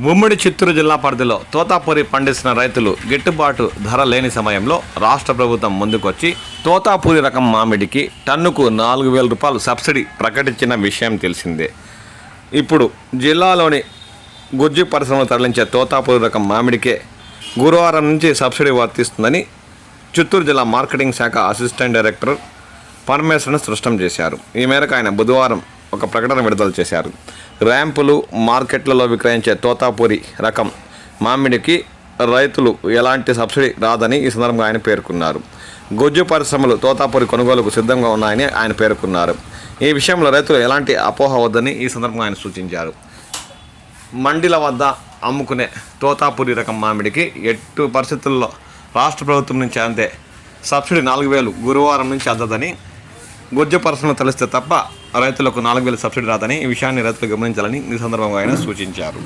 ఉమ్మడి చిత్తూరు జిల్లా పరిధిలో తోతాపూరి పండిస్తున్న రైతులు గిట్టుబాటు ధర లేని సమయంలో రాష్ట్ర ప్రభుత్వం ముందుకొచ్చి తోతాపూరి రకం మామిడికి టన్నుకు 4,000 రూపాయలు సబ్సిడీ ప్రకటించిన విషయం తెలిసిందే. ఇప్పుడు జిల్లాలోని గుజ్జు పరిశ్రమలు తరలించే తోతాపూరి రకం మామిడికే గురువారం నుంచి సబ్సిడీ వర్తిస్తుందని చిత్తూరు జిల్లా మార్కెటింగ్ శాఖ అసిస్టెంట్ డైరెక్టర్ పరమేశ్వరన్ స్పష్టం చేశారు. ఈ మేరకు ఆయన బుధవారం ఒక ప్రకటన విడుదల చేశారు. ర్యాంపులు మార్కెట్లలో విక్రయించే తోతాపూరి రకం మామిడికి రైతులు ఎలాంటి సబ్సిడీ రాదని ఈ సందర్భంగా ఆయన పేర్కొన్నారు. గుజ్జు పరిశ్రమలు తోతాపూరి కొనుగోలుకు సిద్ధంగా ఉన్నాయని ఆయన పేర్కొన్నారు. ఈ విషయంలో రైతులు ఎలాంటి అపోహ వద్దని ఈ సందర్భంగా ఆయన సూచించారు. మండీల వద్ద అమ్ముకునే తోతాపూరి రకం మామిడికి ఎట్టి పరిస్థితుల్లో రాష్ట్ర ప్రభుత్వం నుంచి అంతే సబ్సిడీ 4,000 గురువారం నుంచి అందదని, గుజ్జు పరిశ్రమ తెలిస్తే తప్ప రైతులకు 4,000 సబ్సిడీ రాదని ఈ విషయాన్ని రైతులు గమనించాలని ఈ సందర్భంగా ఆయన సూచించారు.